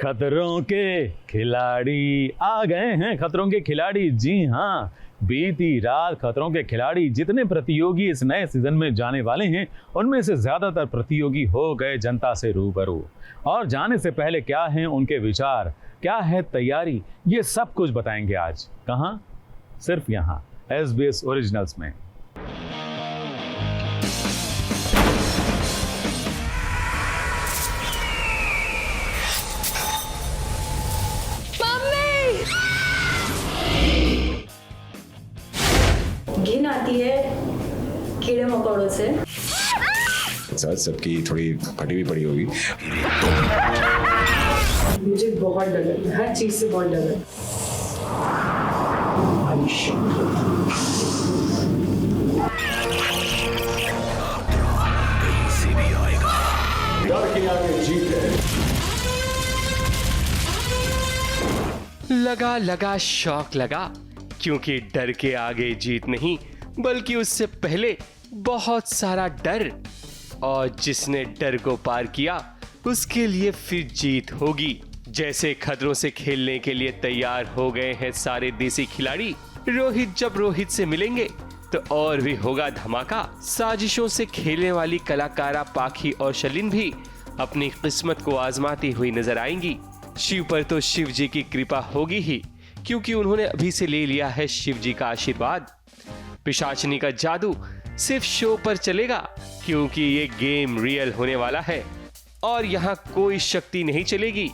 खतरों के खिलाड़ी आ गए हैं। खतरों के खिलाड़ी, जी हाँ, बीती रात खतरों के खिलाड़ी जितने प्रतियोगी इस नए सीजन में जाने वाले हैं उनमें से ज्यादातर प्रतियोगी हो गए जनता से रूबरू। और जाने से पहले क्या हैं उनके विचार, क्या है तैयारी, ये सब कुछ बताएंगे आज। कहाँ? सिर्फ यहाँ SBS ओरिजिनल्स में। घिन आती है कीड़े मकोड़ों से। सर सबकी थोड़ी फटी हुई पड़ी होगी। मुझे बहुत डर लगता है, हर चीज से बहुत डर लगता है। डर के आगे जीत है। लगा शौक लगा, क्योंकि डर के आगे जीत नहीं बल्कि उससे पहले बहुत सारा डर, और जिसने डर को पार किया उसके लिए फिर जीत होगी। जैसे खतरों से खेलने के लिए तैयार हो गए हैं सारे देसी खिलाड़ी। रोहित जब रोहित से मिलेंगे तो और भी होगा धमाका। साजिशों से खेलने वाली कलाकारा पाखी और शलिन भी अपनी किस्मत को आजमाती हुई नजर आएंगी। शिव पर तो शिव जी की कृपा होगी ही, क्योंकि उन्होंने अभी से ले लिया है शिव जी का आशीर्वाद। पिशाचिनी का जादू सिर्फ शो पर चलेगा, क्योंकि ये गेम रियल होने वाला है। और यहाँ कोई शक्ति नहीं चलेगी,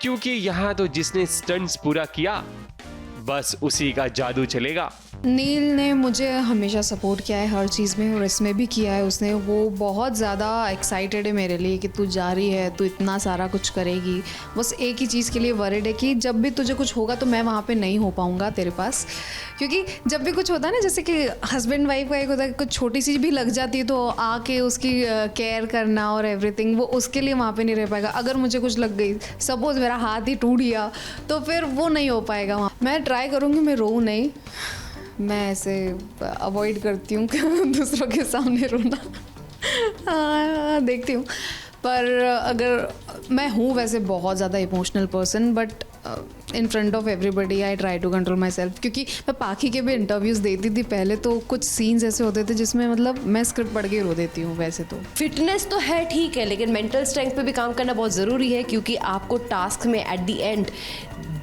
क्योंकि यहाँ तो जिसने स्टंट्स पूरा किया बस उसी का जादू चलेगा। नील ने मुझे हमेशा सपोर्ट किया है हर चीज़ में, और इसमें भी किया है उसने। वो बहुत ज़्यादा एक्साइटेड है मेरे लिए कि तू जा रही है, तू इतना सारा कुछ करेगी। बस एक ही चीज़ के लिए वरिड है कि जब भी तुझे कुछ होगा तो मैं वहाँ पे नहीं हो पाऊँगा तेरे पास। क्योंकि जब भी कुछ होता है ना, जैसे कि हस्बैंड वाइफ का एक होता है, कुछ छोटी सी भी लग जाती है तो आके उसकी केयर करना और एवरीथिंग, वो उसके लिए वहाँ पर नहीं रह पाएगा। अगर मुझे कुछ लग गई, सपोज मेरा हाथ ही टूट गया, तो फिर वो नहीं हो पाएगा वहाँ। मैं ट्राई करूँगी मैं रोऊँ नहीं, मैं ऐसे अवॉइड करती हूँ दूसरों के सामने रोना। देखती हूँ, पर अगर मैं हूँ वैसे बहुत ज़्यादा emotional person, but in front of everybody I try to control myself. क्योंकि मैं पाखी के भी इंटरव्यूज़ देती थी पहले, तो कुछ सीन्स ऐसे होते थे जिसमें मतलब मैं स्क्रिप्ट पढ़ के रो देती हूँ। वैसे तो फिटनेस तो है ठीक है, लेकिन मेंटल स्ट्रेंथ पे भी काम करना बहुत ज़रूरी है, क्योंकि आपको टास्क में एट द एंड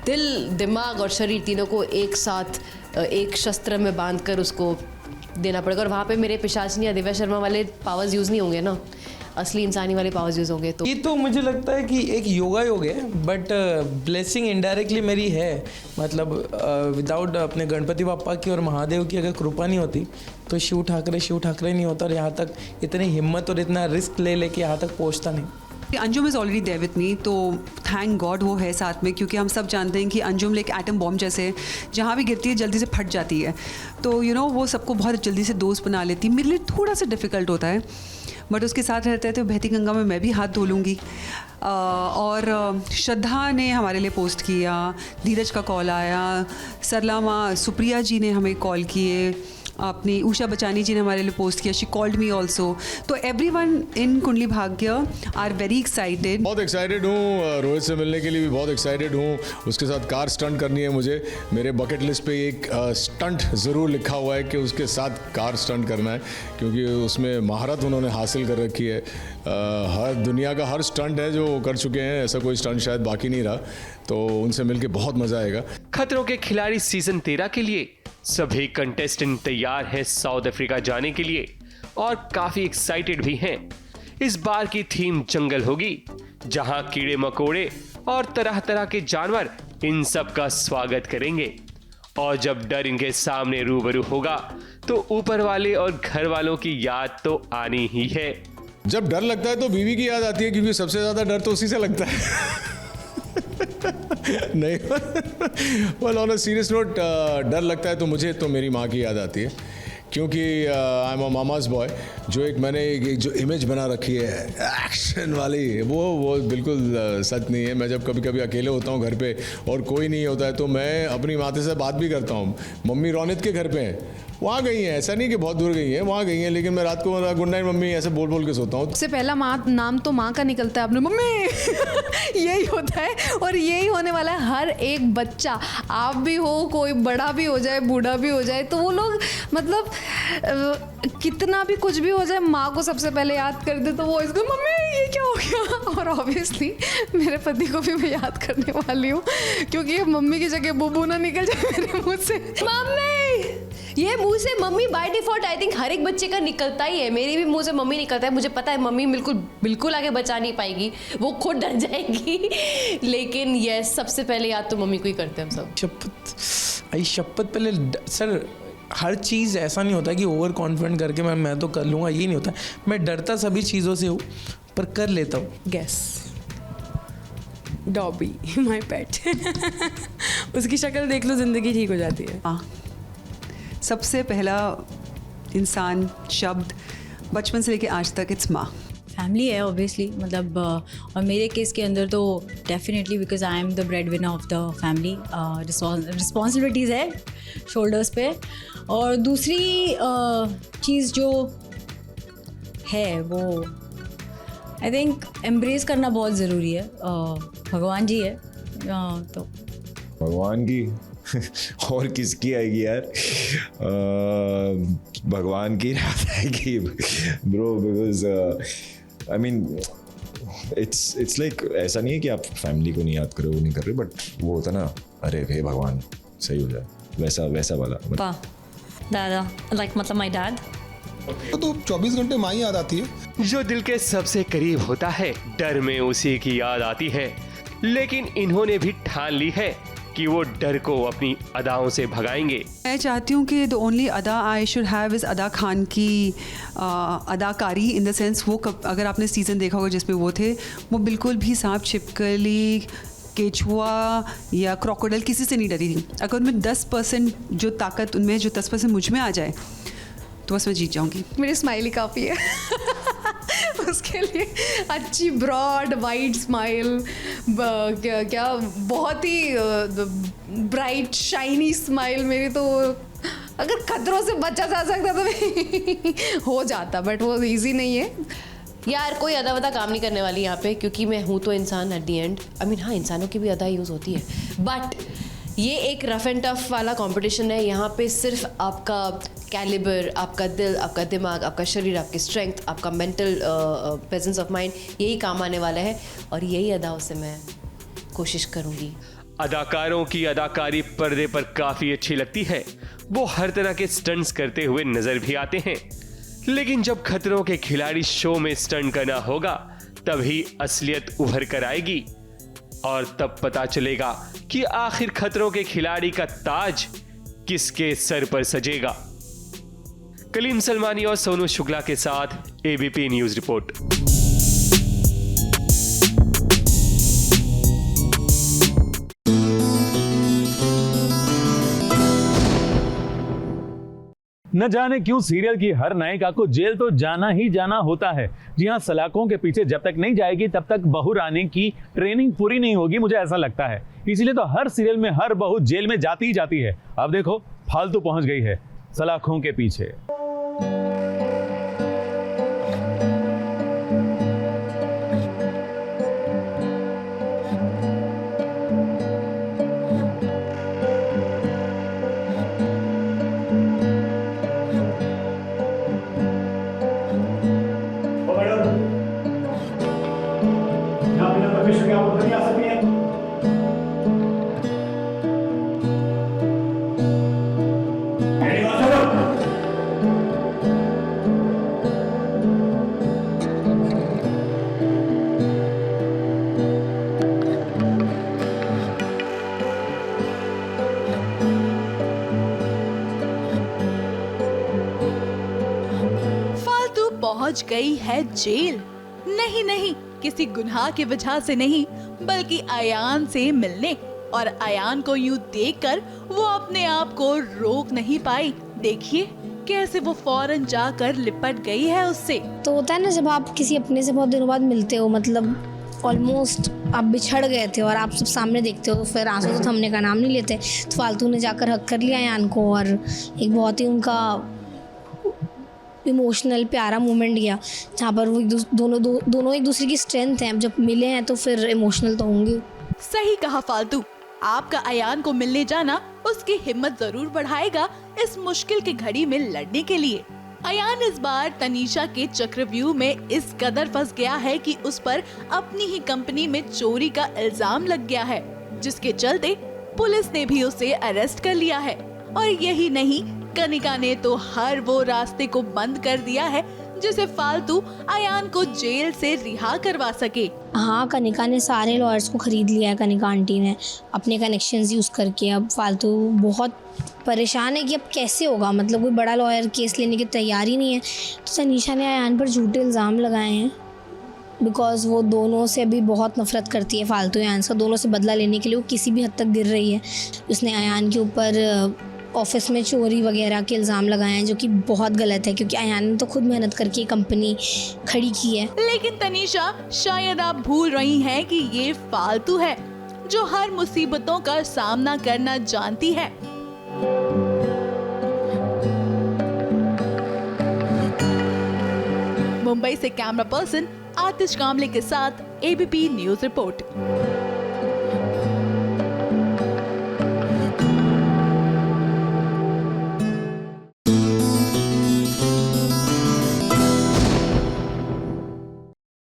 दिल, दिमाग और शरीर तीनों को एक साथ एक शस्त्र में बांधकर उसको देना पड़ेगा। और वहाँ पे मेरे पिशाचिनी या दिव्या शर्मा वाले पावर्स यूज़ नहीं होंगे ना, असली इंसानी वाले पावर्स यूज़ होंगे। तो ये तो मुझे लगता है कि एक योगा योग है, बट ब्लेसिंग इनडायरेक्टली मेरी है। मतलब विदाउट अपने गणपति बापा की और महादेव की अगर कृपा नहीं होती तो शिव ठाकरे नहीं होता, और यहाँ तक इतनी हिम्मत और इतना रिस्क ले लेके यहाँ तक पहुँचता नहीं। Anjum is already there with me, तो थैंक गॉड वो है साथ में, क्योंकि हम सब जानते हैं कि अंजुम लाइक एटम बॉम्ब जैसे, जहाँ भी गिरती है जल्दी से फट जाती है। तो वो सबको बहुत जल्दी से दोस्त बना लेती है। मेरे लिए थोड़ा सा डिफ़िकल्ट होता है, बट उसके साथ रहते तो बहती गंगा में मैं भी हाथ धो लूँगी। और श्रद्धा ने हमारे लिए पोस्ट किया, धीरज का कॉल आया, सरला माँ सुप्रिया जी ने हमें कॉल किए, अपनी उषा बचानी जी ने हमारे लिए पोस्ट किया, शी कॉल्ड मी ऑल्सो। तो everyone in Kundali Bhagya are very excited. बहुत एक्साइटेड हूँ, रोहित से मिलने के लिए भी बहुत एक्साइटेड हूँ। उसके साथ कार स्टंट करनी है मुझे। मेरे बकेट लिस्ट पे एक स्टंट ज़रूर लिखा हुआ है कि उसके साथ कार स्टंट करना है, क्योंकि उसमें महारत उन्होंने हासिल कर रखी है। हर दुनिया का हर स्टंट है जो वो कर चुके हैं, ऐसा कोई स्टंट शायद बाकी नहीं रहा। तो उनसे मिलके बहुत मज़ा आएगा। खतरों के खिलाड़ी सीजन 13 के लिए सभी कंटेस्टेंट तैयार हैं साउथ अफ्रीका जाने के लिए, और काफी एक्साइटेड भी हैं। इस बार की थीम जंगल होगी, जहां कीड़े मकोड़े और तरह तरह के जानवर इन सब का स्वागत करेंगे। और जब डर इनके सामने रूबरू होगा तो ऊपर वाले और घर वालों की याद तो आनी ही है। जब डर लगता है तो बीवी की याद आती है, क्योंकि सबसे ज़्यादा डर तो उसी से लगता है। नहीं, well, on a serious note, डर लगता है तो मुझे तो मेरी माँ की याद आती है, क्योंकि I am a mama's boy. जो एक मैंने एक जो इमेज बना रखी है एक्शन वाली, वो बिल्कुल सच नहीं है। मैं जब कभी कभी अकेले होता हूँ घर पे और कोई नहीं होता है, तो मैं अपनी माता से बात भी करता हूँ। मम्मी रौनित के घर पे हैं वहाँ गई हैं, ऐसा नहीं कि बहुत दूर गई हैं, वहाँ गई हैं, लेकिन मैं रात को गुड नाइट मम्मी ऐसे बोल बोल के सोता हूँ। सबसे पहला नाम तो माँ का निकलता है, अपने मम्मी यही होता है और यही होने वाला है हर एक बच्चा। आप भी हो, कोई बड़ा भी हो जाए, बूढ़ा भी हो जाए, तो वो लोग मतलब कितना भी कुछ भी हो जाए, माँ को सबसे पहले याद कर दे तो वो इसको मम्मी ये क्या हो गया। और ऑब्वियसली मेरे पति को भी मैं याद करने वाली हूँ, क्योंकि मम्मी की जगह बुबू ना निकल जाए मेरे मुँह से। मम्मी, ये मुंह से mummy by default I think हर एक बच्चे का निकलता ही है। मेरे भी मुंह से मम्मी निकलता है। मुझे पता है मम्मी बिल्कुल आगे बचा नहीं पाएगी, वो खुद डर जाएगी। लेकिन ये सबसे पहले याद तो मम्मी को ही करते हैं हम सब। शपथ पहले सर, हर चीज़ ऐसा नहीं होता कि ओवर कॉन्फिडेंट करके मैं तो कर लूँगा, ये नहीं होता। मैं डरता सभी चीज़ों से हूँ पर कर लेता हूँ। Guess Dobby, my pet. उसकी शक्ल देख लो, जिंदगी ठीक हो जाती है। हाँ, सबसे पहला इंसान शब्द बचपन से लेके आज तक इट्स माँ। फैमिली है ऑब्वियसली, मतलब और मेरे केस के अंदर तो definitely because I am the bread winner of the family. Responsibilities है शोल्डर्स पे। और दूसरी चीज़ जो है वो आई थिंक एम्ब्रेस करना बहुत ज़रूरी है। भगवान जी है तो भगवान की और किसकी आएगी यार, भगवान की याद आएगी bro, because I mean it's like ऐसा नहीं है कि आप फैमिली को नहीं याद करो, वो नहीं कर रहे, बट वो होता ना, अरे हे भगवान सही हो जाए, वैसा वाला। दादा लाइक मतलब माय डैड। तो 24 घंटे माँ ही याद आती है। जो दिल के सबसे करीब होता है, डर में उसी की याद आती है। लेकिन इन्होंने भी ठान ली है कि वो डर को अपनी अदाओं से भगाएंगे। मैं चाहती हूँ कि द ओनली अदा आई शुड हैव इज़ अदा खान की अदाकारी, इन द सेंस वो अगर आपने सीज़न देखा होगा जिसमें वो थे, वो बिल्कुल भी सांप, छिपकली, केचुआ या क्रोकोडाइल किसी से नहीं डरी थी। अगर उनमें 10% जो ताकत उनमें जो 10% मुझ में आ जाए तो बस मैं जीत जाऊंगी। मेरी स्माइल ही काफ़ी है उसके लिए। अच्छी ब्रॉड वाइड स्माइल, क्या बहुत ही ब्राइट शाइनी स्माइल मेरी। तो अगर खतरों से बचा जा सकता तो हो जाता, बट वो इजी नहीं है यार। कोई अदा वदा काम नहीं करने वाली यहाँ पे, क्योंकि मैं हूँ तो इंसान at the and. I mean हाँ, इंसानों की भी अदा यूज़ होती है, बट ये एक रफ एंड टफ वाला कंपटीशन है। यहाँ पे सिर्फ आपका कैलिबर, आपका दिल, आपका दिमाग, आपका शरीर, आपकी स्ट्रेंथ, आपका मेंटल प्रेजेंस ऑफ माइंड, यही काम आने वाला है। और यही अदाओं से मैं कोशिश करूँगी। अदाकारों की अदाकारी पर्दे पर काफ़ी अच्छी लगती है। वो हर तरह के स्टंट्स करते हुए नजर भी आते हैं। लेकिन जब खतरों के खिलाड़ी शो में स्टंट करना होगा, तभी असलियत उभर कर आएगी और तब पता चलेगा कि आखिर खतरों के खिलाड़ी का ताज किसके सर पर सजेगा। कलीम सलमानी और सोनू शुक्ला के साथ एबीपी न्यूज रिपोर्ट। न जाने क्यों सीरियल की हर नायिका को जेल तो जाना ही जाना होता है। जी हाँ, सलाखों के पीछे जब तक नहीं जाएगी तब तक बहू रानी की ट्रेनिंग पूरी नहीं होगी, मुझे ऐसा लगता है। इसीलिए तो हर सीरियल में हर बहू जेल में जाती ही जाती है। अब देखो फालतू पहुंच गई है सलाखों के पीछे। पहुंच गई है जेल। नहीं, किसी गुनाह की वजह से नहीं, बल्कि अयान से मिलने। और अयान को यूं देखकर वो अपने आप को रोक नहीं पाई। देखिए कैसे वो फौरन जाकर लिपट गई है उससे। तो होता है ना, जब आप किसी अपने से बहुत दिनों बाद मिलते हो, मतलब ऑलमोस्ट आप बिछड़ गए थे और आप सब सामने देखते हो तो फिर आंसू तो थमने का नाम नहीं लेते, तो फालतू ने जाकर हक कर लिया अयान को और एक बहुत ही उनका इमोशनल प्यारा मोमेंट गया जहाँ पर वो दोनों एक दूसरे की स्ट्रेंथ हैं, जब मिले हैं तो फिर इमोशनल तो होंगे। सही कहा फालतू। आपका अयान को मिलने जाना उसकी हिम्मत जरूर बढ़ाएगा इस मुश्किल की घड़ी में लड़ने के लिए। अयान इस बार तनीषा के चक्रव्यूह में इस कदर फंस गया है कि उस पर अपनी ही कंपनी में चोरी का इल्जाम लग गया है, जिसके चलते पुलिस ने भी उसे अरेस्ट कर लिया है। और यही नहीं, कनिका ने तो हर वो रास्ते को बंद कर दिया है जिसे फालतू अयान को जेल से रिहा करवा सके। हाँ, कनिका ने सारे लॉयर्स को खरीद लिया है, कनिका आंटी ने अपने कनेक्शंस यूज़ करके। अब फालतू बहुत परेशान है कि अब कैसे होगा, मतलब कोई बड़ा लॉयर केस लेने की तैयारी नहीं है। तो तनीषा ने अयान पर झूठे इल्ज़ाम लगाए हैं बिकॉज़ वो दोनों से अभी बहुत नफरत करती है फालतू अयान से। दोनों से बदला लेने के लिए वो किसी भी हद तक गिर रही है। उसने अयान के ऊपर ऑफिस में चोरी वगैरह के इल्ज़ाम लगाए हैं, जो कि बहुत गलत है क्योंकि अयान ने तो खुद मेहनत करके कंपनी खड़ी की है। लेकिन तनीषा, शायद आप भूल रही हैं कि ये फालतू है जो हर मुसीबतों का सामना करना जानती है। मुंबई से कैमरा पर्सन आतिश कामले के साथ एबीपी न्यूज रिपोर्ट।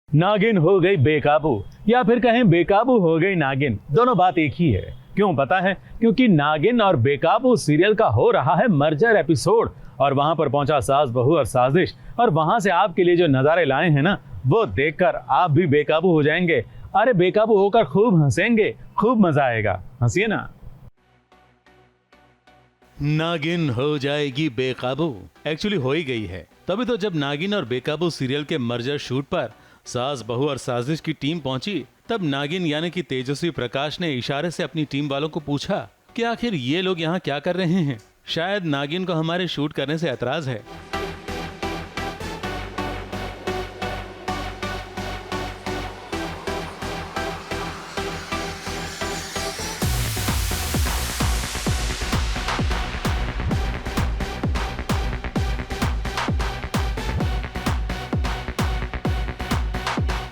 नागिन हो गई बेकाबू या फिर कहें बेकाबू हो गई नागिन, दोनों बात एक ही है। क्यों पता है? क्योंकि नागिन और बेकाबू सीरियल का हो रहा है मर्जर एपिसोड और वहां पर पहुंचा सास बहू और साजिश, और वहां से आपके लिए जो नजारे लाए हैं ना, वो देखकर आप भी बेकाबू हो जाएंगे। अरे बेकाबू होकर खूब हंसेंगे, खूब मजा आएगा। हंसिए ना। नागिन हो जाएगी बेकाबू एक्चुअली हो ही गई है। तभी तो जब नागिन और बेकाबू सीरियल के मर्जर शूट पर सास बहू और साजिश की टीम पहुंची, तब नागिन यानी कि तेजस्वी प्रकाश ने इशारे से अपनी टीम वालों को पूछा कि आखिर ये लोग यहाँ क्या कर रहे हैं। शायद नागिन को हमारे शूट करने से ऐतराज है।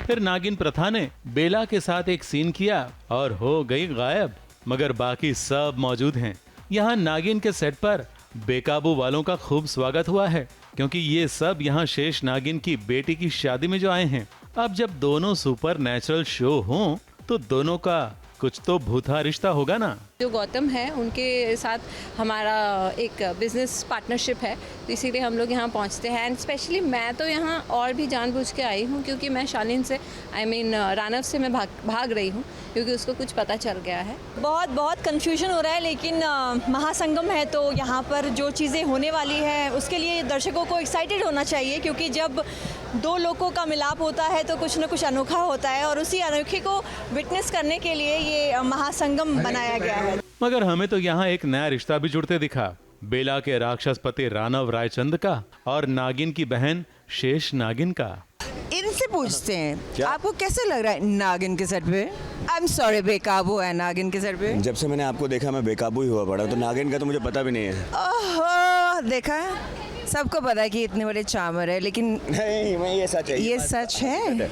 फिर नागिन प्रथा ने बेला के साथ एक सीन किया और हो गई गायब, मगर बाकी सब मौजूद हैं। यहाँ नागिन के सेट पर बेकाबू वालों का खूब स्वागत हुआ है क्योंकि ये सब यहाँ शेष नागिन की बेटी की शादी में जो आए हैं। अब जब दोनों सुपर नेचुरल शो हों तो दोनों का कुछ तो भूथा रिश्ता होगा ना। जो गौतम है उनके साथ हमारा एक बिजनेस पार्टनरशिप है, तो इसीलिए हम लोग यहाँ पहुँचते हैं। एंड स्पेशली मैं तो यहाँ और भी जानबूझ के आई हूँ क्योंकि मैं शालीन से रानव से मैं भाग रही हूँ क्योंकि उसको कुछ पता चल गया है। बहुत कन्फ्यूजन हो रहा है, लेकिन महासंगम है तो यहाँ पर जो चीज़ें होने वाली है उसके लिए दर्शकों को एक्साइटेड होना चाहिए क्योंकि जब दो लोगों का मिलाप होता है तो कुछ न कुछ अनोखा होता है और उसी अनोखे को विटनेस करने के लिए ये महासंगम बनाया गया है। मगर हमें तो यहाँ एक नया रिश्ता भी जुड़ते दिखा, बेला के राक्षस पति रानव रायचंद का और नागिन की बहन शेष नागिन का। इनसे पूछते हैं आपको कैसे लग रहा है नागिन के सेट पे? आई एम सॉरी, बेकाबू है नागिन के सेट पे। जब से मैंने आपको देखा मैं बेकाबू ही हुआ पड़ा, तो नागिन का तो मुझे पता भी नहीं है। ओहो, देखा सबको पता है कि इतने बड़े चामर है, लेकिन नहीं, मैं ये सच है। ये सच है।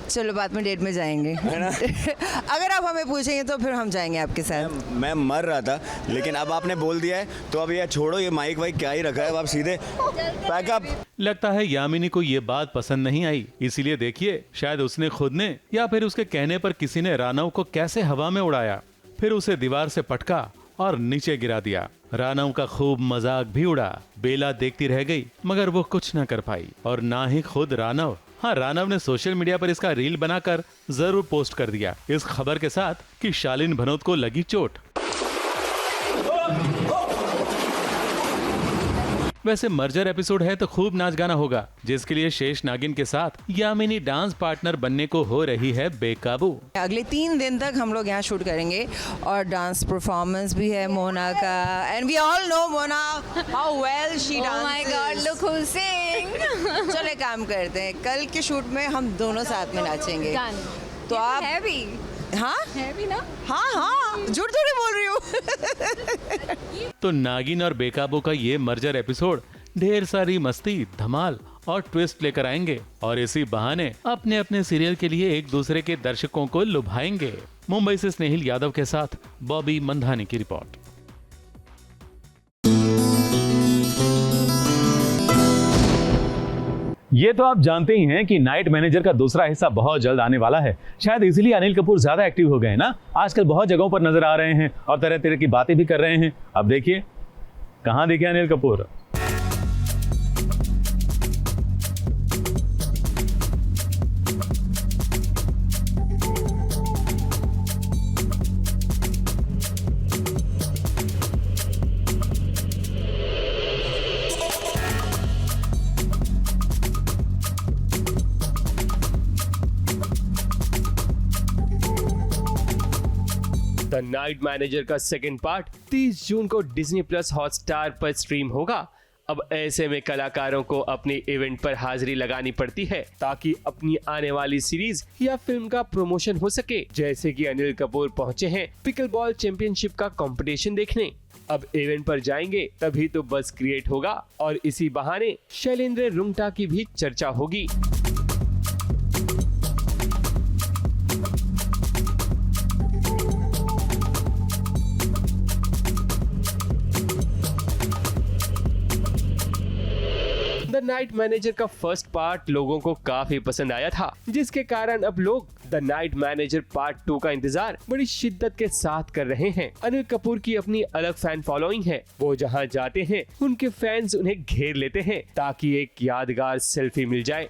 चलो बाद में डेट में जाएंगे है ना? अगर आप हमें पूछेंगे तो फिर हम जाएंगे आपके साथ। मैं मर रहा था लेकिन अब आपने बोल दिया है तो अब ये छोड़ो, ये माइक वाइक क्या ही रखा है, अब आप सीधे पैकअप। लगता है यामिनी को ये बात पसंद नहीं आई, इसीलिए देखिए शायद उसने खुद ने या फिर उसके कहने पर किसी ने रानव को कैसे हवा में उड़ाया, फिर उसे दीवार से पटका और नीचे गिरा दिया। रानव का खूब मजाक भी उड़ा। बेला देखती रह गई मगर वो कुछ न कर पाई और ना ही खुद रानव। हाँ, रानव ने सोशल मीडिया पर इसका रील बनाकर जरूर पोस्ट कर दिया इस खबर के साथ कि शालीन भनोत को लगी चोट। वैसे मर्जर एपिसोड है तो खूब नाच गाना होगा, जिसके लिए शेष नागिन के साथ यामिनी डांस पार्टनर बनने को हो रही है बेकाबू। अगले 3 दिन तक हम लोग यहाँ शूट करेंगे और डांस परफॉर्मेंस भी है मोना का, and we all know Mona how well she dances. Oh my God, look who sing. चलो काम करते हैं, कल के शूट में हम दोनों साथ में नाचेंगे। तो आप है भी हाँ है भी ना। हाँ झूठ थोड़ी बोल रही हूँ। तो नागिन और बेकाबू का ये मर्जर एपिसोड ढेर सारी मस्ती, धमाल और ट्विस्ट लेकर आएंगे और इसी बहाने अपने अपने सीरियल के लिए एक दूसरे के दर्शकों को लुभाएंगे। मुंबई से स्नेहिल यादव के साथ बॉबी मंधानी की रिपोर्ट। ये तो आप जानते ही हैं कि नाइट मैनेजर का दूसरा हिस्सा बहुत जल्द आने वाला है। शायद इसीलिए अनिल कपूर ज्यादा एक्टिव हो गए हैं ना, आजकल बहुत जगहों पर नजर आ रहे हैं और तरह तरह की बातें भी कर रहे हैं। अब देखिए कहां दिखे Anil Kapoor. The night manager का सेकंड पार्ट 30 जून को डिज्नी प्लस हॉटस्टार पर स्ट्रीम होगा। अब ऐसे में कलाकारों को अपने इवेंट पर हाजिरी लगानी पड़ती है ताकि अपनी आने वाली सीरीज या फिल्म का प्रमोशन हो सके। जैसे कि अनिल कपूर पहुंचे हैं पिकलबॉल चैंपियनशिप का कंपटीशन देखने। अब इवेंट पर जाएंगे तभी तो बस क्रिएट होगा और इसी बहाने शैलेंद्र रुंगटा की भी चर्चा होगी। द नाइट मैनेजर का फर्स्ट पार्ट लोगों को काफी पसंद आया था, जिसके कारण अब लोग द नाइट मैनेजर पार्ट 2 का इंतजार बड़ी शिद्दत के साथ कर रहे हैं। अनिल कपूर की अपनी अलग फैन फॉलोइंग है। वो जहां जाते हैं उनके फैंस उन्हें घेर लेते हैं ताकि एक यादगार सेल्फी मिल जाए।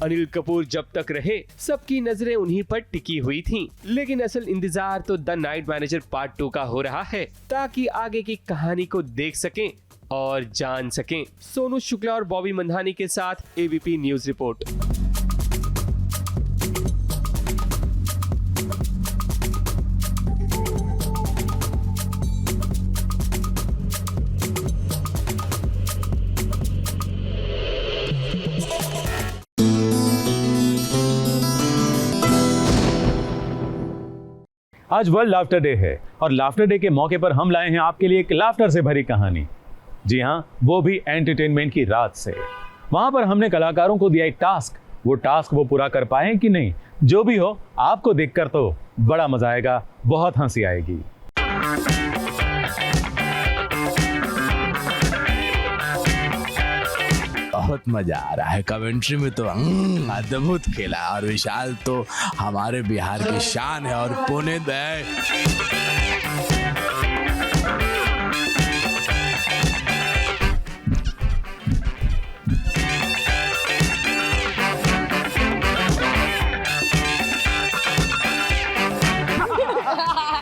अनिल कपूर जब तक रहे सबकी नजरें उन्हीं पर टिकी हुई थीं। लेकिन असल इंतजार तो द नाइट मैनेजर पार्ट 2 का हो रहा है ताकि आगे की कहानी को देख सकें और जान सकें। सोनू शुक्ला और बॉबी मंधानी के साथ एबीपी न्यूज रिपोर्ट। आज वर्ल्ड लाफ्टर डे है और लाफ्टर डे के मौके पर हम लाए हैं आपके लिए एक लाफ्टर से भरी कहानी। जी हां, वो भी एंटरटेनमेंट की रात से। वहां पर हमने कलाकारों को दिया एक टास्क। वो टास्क वो पूरा कर पाए कि नहीं, जो भी हो, आपको देखकर तो बड़ा मजा आएगा, बहुत हंसी आएगी। बहुत मजा आ रहा है। कमेंट्री में तो अद्भुत खेला और विशाल तो हमारे बिहार की शान है और पुणे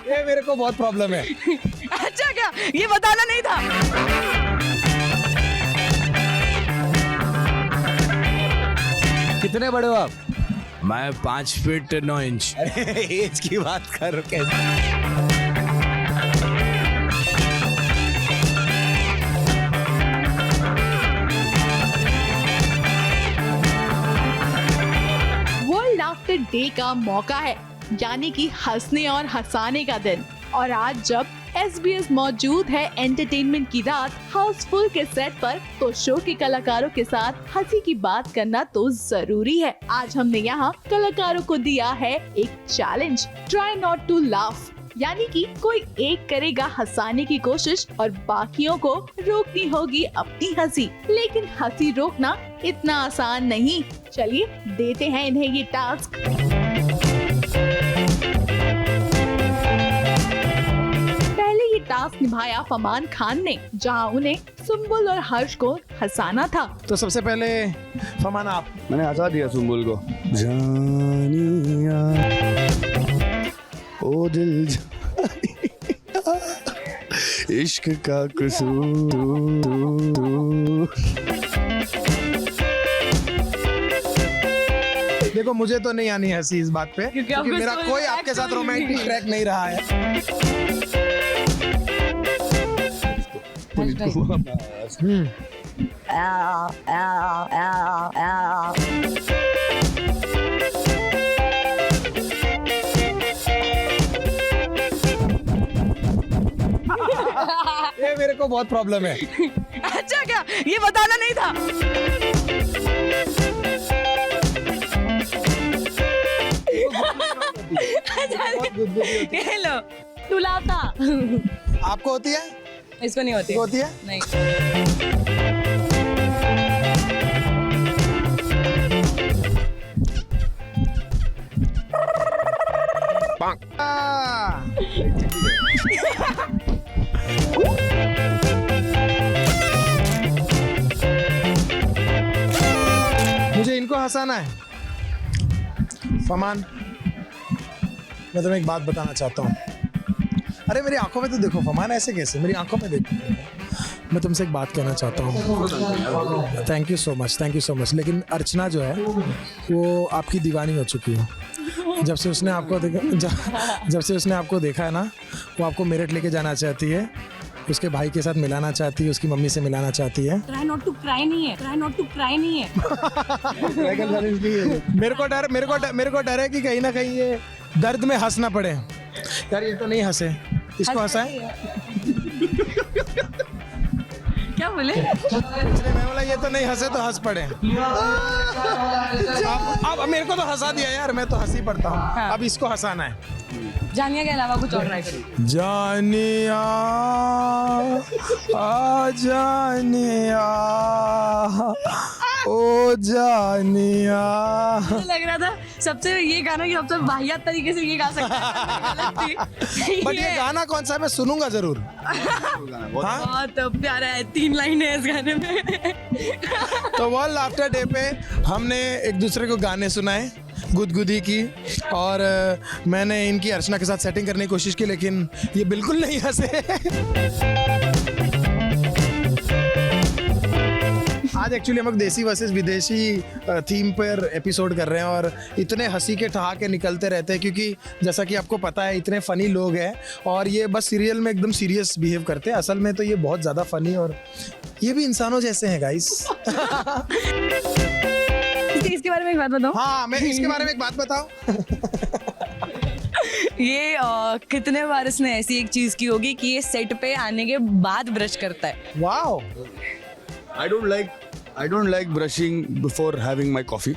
ये मेरे को बहुत प्रॉब्लम है। अच्छा क्या ये बताना नहीं था? कितने बड़े हो आप? मैं 5 फीट 9 इंच। एज की बात कर कैसे? वर्ल्ड लाफ्टर डे का मौका है, यानी कि हंसने और हंसाने का दिन। और आज जब SBS मौजूद है एंटरटेनमेंट की रात हाउसफुल के सेट पर, तो शो के कलाकारों के साथ हंसी की बात करना तो जरूरी है। आज हमने यहाँ कलाकारों को दिया है एक challenge, try not to laugh, यानी कि कोई एक करेगा हंसाने की कोशिश और बाकियों को रोकनी होगी अपनी हंसी। लेकिन हंसी रोकना इतना आसान नहीं। चलिए देते हैं इन्हें ये टास्क। टास्क निभाया फमान खान ने, जहां उन्हें सुम्बुल और हर्ष को हंसाना था। तो सबसे पहले फमान आप। मैंने हंसा दिया सुम्बुल को। जानिया ओ दिल इश्क का कसूर। देखो मुझे तो नहीं आनी हंसी इस बात पे क्योंकि मेरा कोई आपके साथ रोमांटिक ट्रैक नहीं रहा है। ये मेरे को बहुत प्रॉब्लम है। अच्छा क्या ये बताना नहीं था? हेलो तुलाता आपको होती है? इसको नहीं होती। होती है? नहीं। मुझे इनको हंसाना है। फमान, मैं तुम्हें एक बात बताना चाहता हूँ। अरे मेरी आंखों में तो देखो फमान, ऐसे कैसे? मेरी आंखों में देखो। मैं तुमसे एक बात कहना चाहता हूँ। Thank you so much, thank you so much. लेकिन अर्चना जो है वो आपकी दीवानी हो चुकी है। जब से उसने आपको जब से उसने आपको देखा है ना, वो आपको मेरठ लेके जाना चाहती है, उसके भाई के साथ मिलाना चाहती है, उसकी मम्मी से मिलाना चाहती है। ट्राई नॉट टू क्राई नहीं है, ट्राई नॉट टू क्राई नहीं है। मेरे को डर है कि कहीं ना कहीं ये दर्द में हंस ना पड़े। यार ये तो नहीं हंसे, इसको हंसाए। क्या बोले? मैं बोला ये तो नहीं हंसे तो हंस पड़े। अब मेरे को तो हंसा दिया यार, मैं तो हंसी पड़ता हूँ। हाँ। अब इसको हंसाना है। जानिया के अलावा कुछ और ट्राई करो। जानिया आ जानिया ओ जानिया। मुझे लग रहा था सबसे ये गाना कि सबसे वाहियात तरीके से ये गा सकता है। बट ये गाना कौन सा है? मैं सुनूंगा जरूर। बहुत प्यारा है, 3 लाइन है इस गाने में। तो वर्ल्ड लाफ्टर डे पे हमने एक दूसरे को गाने सुनाए, गुदगुदी की, और मैंने इनकी अर्चना के साथ सेटिंग करने की कोशिश की, लेकिन ये बिल्कुल नहीं हंसे। आज एक्चुअली हम लोग देसी वर्सेस विदेशी थीम पर एपिसोड कर रहे हैं और इतने हंसी के ठहाके निकलते रहते हैं क्योंकि जैसा कि आपको पता है इतने फ़नी लोग हैं और ये बस सीरियल में एकदम सीरियस बिहेव करते हैं। असल में तो ये बहुत ज़्यादा फ़नी और ये भी इंसानों जैसे हैं गाइस। इसके बारे में एक बात बताओ। हाँ, मैं इसके बारे में एक बात बताऊं। ये कितने बार इसने ऐसी एक चीज की होगी कि ये सेट पे आने के बाद ब्रश करता है। Wow. I don't like brushing before having my coffee.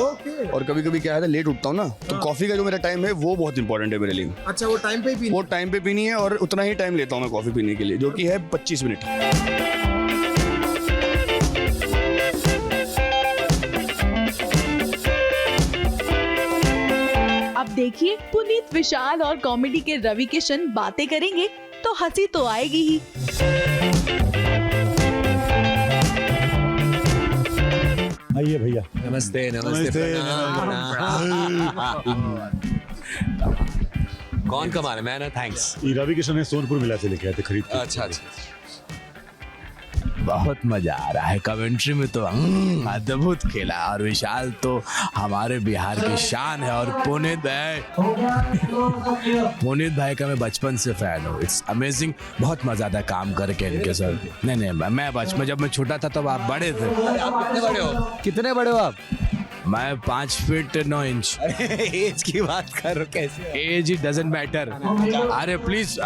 Okay. और कभी कभी क्या है लेट उठता हूँ ना, तो कॉफी का जो मेरा टाइम है वो बहुत इंपॉर्टेंट है मेरे लिए। अच्छा, वो टाइम पे ही पीनी? वो टाइम पे पीनी है और उतना ही टाइम लेता हूँ मैं कॉफी पीने के लिए, जो कि है 25 मिनट। अब देखिए पुनीत विशाल और कॉमेडी के रवि किशन बातें करेंगे तो हंसी तो आएगी ही। आइए भैया। नमस्ते नमस्ते। कौन कमा रहा है? मैं ना, थैंक्स। रवि किशन ने सोनपुर मिला से लेके आए थे खरीद। अच्छा अच्छा। बहुत मजा आ रहा है। कमेंट्री में तो अद्भुत खेला और विशाल तो हमारे बिहार की शान है। और पुनीत भाई का मैं बचपन से फैन हूँ। इट्स अमेजिंग, बहुत मजा आता काम करके इनके साथ। नहीं मैं बचपन जब मैं छोटा था तब आप बड़े थे। कितने बड़े हो? कितने बड़े हो आप? मैं 5 फीट 9 इंच। एज की बात कर रहे हो? कैसे? As it doesn't matter. अरे प्लीज।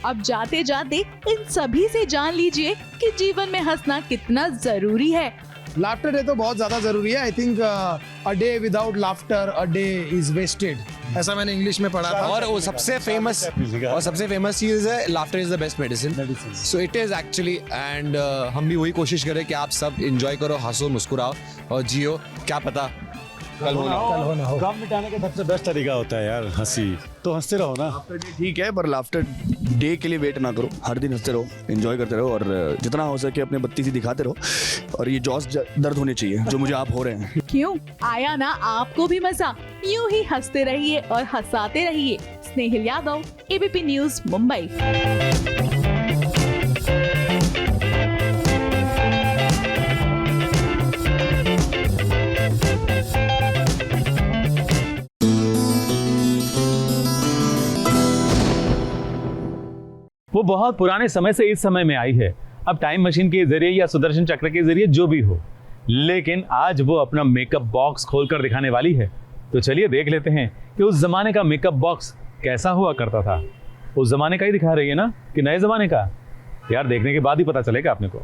अब जाते जाते इन सभी से जान लीजिए कि जीवन में हंसना कितना जरूरी है। लाफ्टर डे तो बहुत ज्यादा जरूरी है। I think a day without laughter a day is wasted, ऐसा मैंने इंग्लिश में पढ़ा था। और वो सबसे फेमस चीज है, laughter is the best medicine. So it is actually. And हम भी वही कोशिश करें कि आप सब एंजॉय करो, हंसो, मुस्कुराओ और जियो। क्या पता कल होना हो। काम मिटाने का सबसे बेस्ट तरीका होता है यार हंसी, तो हंसते रहो ना। ठीक है, पर लाफ्टर डे के लिए वेट ना करो, हर दिन हंसते रहो, एंजॉय करते रहो और जितना हो सके अपने बत्ती से दिखाते रहो। और ये जॉस दर्द होने चाहिए जो मुझे आप हो रहे हैं। क्यों आया ना आपको भी मजा? यूं ही हंसते रहिए और हंसाते रहिए। स्नेहिल यादव, एबीपी न्यूज, मुंबई। वो बहुत पुराने समय से इस समय में आई है, अब टाइम मशीन के जरिए या सुदर्शन चक्र के जरिए जो भी हो, लेकिन आज वो अपना मेकअप बॉक्स खोलकर दिखाने वाली है। तो चलिए देख लेते हैं कि उस जमाने का मेकअप बॉक्स कैसा हुआ करता था। उस जमाने का ही दिखा रही है ना कि नए जमाने का? यार देखने के बाद ही पता चलेगा अपने को।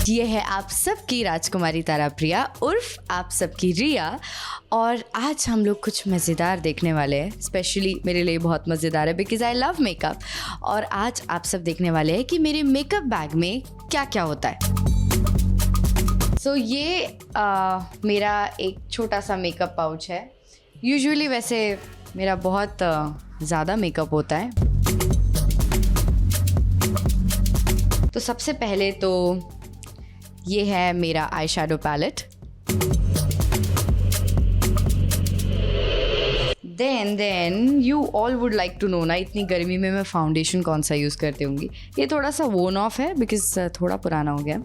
ये है आप सबकी राजकुमारी तारा प्रिया उर्फ आप सबकी रिया, और आज हम लोग कुछ मज़ेदार देखने वाले हैं। स्पेशली मेरे लिए बहुत मज़ेदार है बिकॉज आई लव मेकअप। और आज आप सब देखने वाले हैं कि मेरे मेकअप बैग में क्या क्या होता है। सो ये मेरा एक छोटा सा मेकअप पाउच है। यूजुअली वैसे मेरा बहुत ज़्यादा मेकअप होता है। तो सबसे पहले तो ये है मेरा eye shadow palette. Then you all would like to know ना, इतनी गर्मी में मैं फाउंडेशन कौन सा यूज़ करती होंगी। ये थोड़ा सा वोन ऑफ है बिकॉज थोड़ा पुराना हो गया।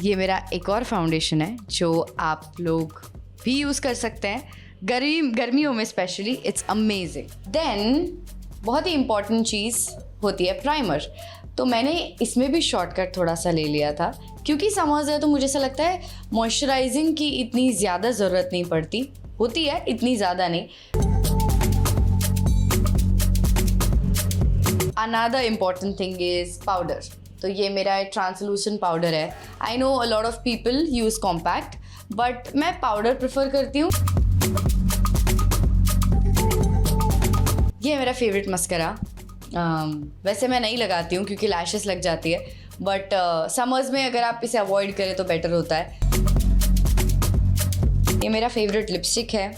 ये मेरा एक और फाउंडेशन है जो आप लोग भी यूज़ कर सकते हैं गर्मियों में स्पेशली, इट्स अमेजिंग। देन बहुत ही इम्पॉर्टेंट चीज़ होती है प्राइमर। तो मैंने इसमें भी शॉर्टकट थोड़ा सा ले लिया था क्योंकि समर्स है तो मुझे ऐसा लगता है मॉइस्चराइजिंग की इतनी ज़्यादा ज़रूरत नहीं पड़ती, होती है इतनी ज़्यादा नहीं। Another important thing is powder. तो ये मेरा ट्रांसलूसेंट पाउडर है। I know a lot of people use compact, but मैं पाउडर प्रेफर करती हूँ। ये मेरा फेवरेट मस्करा। वैसे मैं नहीं लगाती हूँ क्योंकि लैशेस लग जाती है, बट समर्स में अगर आप इसे अवॉइड करें तो बेटर होता है। ये मेरा फेवरेट लिपस्टिक है,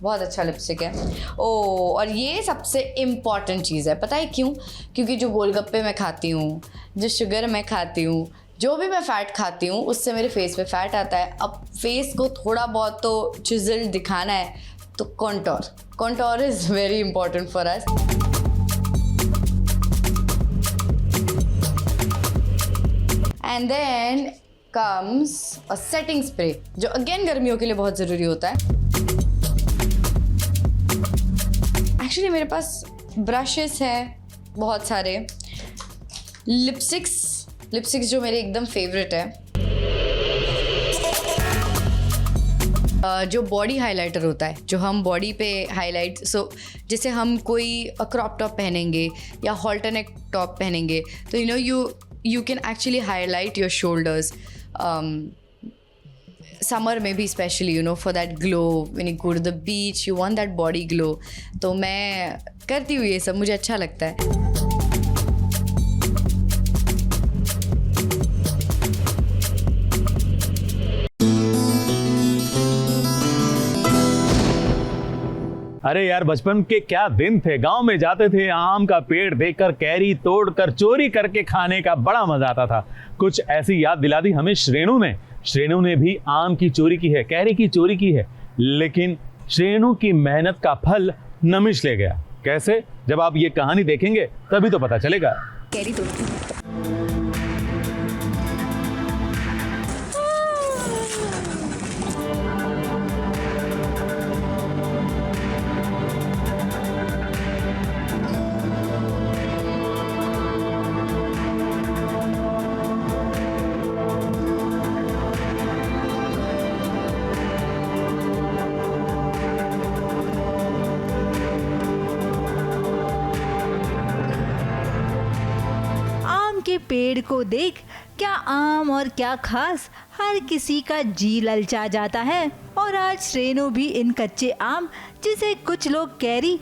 बहुत अच्छा लिपस्टिक है। और ये सबसे इम्पॉर्टेंट चीज़ है, पता है क्यों? क्योंकि जो गोलगप्पे मैं खाती हूँ, जो शुगर मैं खाती हूँ, जो भी मैं फ़ैट खाती हूँ, उससे मेरे फेस पे फ़ैट आता है। अब फेस को थोड़ा बहुत तो चिज़ल्ड दिखाना है, तो contour is very important for us. And then comes a setting spray जो अगेन गर्मियों के लिए बहुत ज़रूरी होता है। एक्चुअली मेरे पास ब्रशेस हैं बहुत सारे। लिपस्टिक्स जो मेरे एकदम फेवरेट है। जो बॉडी हाइलाइटर होता है, जो हम बॉडी पे हाईलाइट, जैसे हम कोई क्रॉप टॉप पहनेंगे या हॉल्टरनेक टॉप पहनेंगे तो you can actually highlight your shoulders. Summer में भी especially, for that glow when you go to the beach, you want that body glow. तो मैं करती हूँ ये सब, मुझे अच्छा लगता है। अरे यार बचपन के क्या दिन थे। गांव में जाते थे, आम का पेड़ देखकर कैरी तोड़कर चोरी करके खाने का बड़ा मजा आता था। कुछ ऐसी याद दिला दी हमें श्रेणु ने भी आम की चोरी की है, कैरी की चोरी की है, लेकिन श्रेणु की मेहनत का फल नमिश ले गया। कैसे? जब आप ये कहानी देखेंगे तभी तो पता चलेगा। कैरी तोड़ती के पेड़ को देख, क्या आम और क्या खास, हर किसी का जी ललचा जाता है। और आज श्रेणु भी इन कच्चे आम, जिसे कुछ लोग कैरी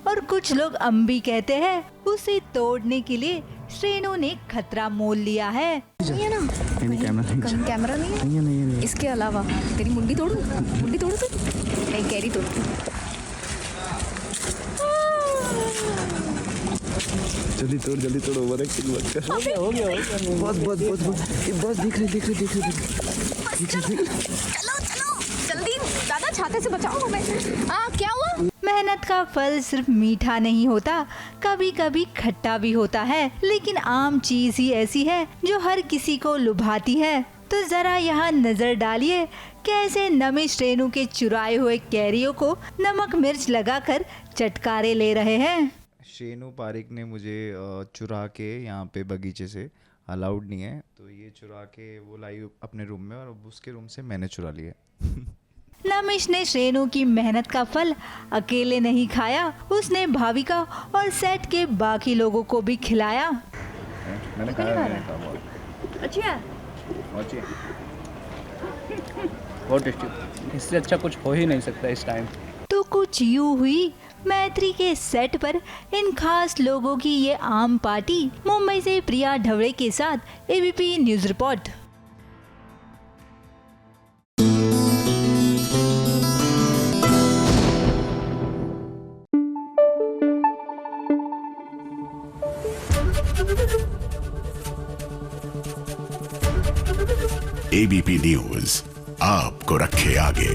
और कुछ लोग अम्बी कहते हैं, उसे तोड़ने के लिए श्रेनु ने खतरा मोल लिया है। ये ना कहीं कैमरा नहीं है? नहीं। इसके अलावा तेरी मुंडी तोड़ू तो नहीं, कैरी तोड़। जल्दी तोड़ ओवर एक्टिंग मत कर। हो गया बस देख रहे चलो जल्दी दादा, छाते से बचाओ हमें। क्या हुआ? मेहनत का फल सिर्फ मीठा नहीं होता, कभी कभी खट्टा भी होता है। लेकिन आम चीज ही ऐसी है जो हर किसी को लुभाती है। तो जरा यहाँ नजर डालिए कैसे नमिश रेनू के चुराए हुए कैरियों को नमक मिर्च लगाकर चटकारे ले रहे हैं। शेनू पारिक ने मुझे चुरा के यहाँ पे बगीचे से, अलाउड नहीं है, तो ये चुरा के वो लाई अपने रूम में और उसके रूम से मैंने चुरा लिया। नमिश ने श्रेनु की मेहनत का फल अकेले नहीं खाया, उसने भाविका और सेट के बाकी लोगों को भी खिलाया। मैंने खाया। अच्छा, बहुत टेस्टी, इससे अच्छा कुछ हो ही नहीं सकता इस टाइम। तो कुछ यूं हुई मैत्री के सेट पर इन खास लोगों की ये आम पार्टी। मुंबई से प्रिया ढवड़े के साथ ABP news report. ABP news आपको रखे आगे।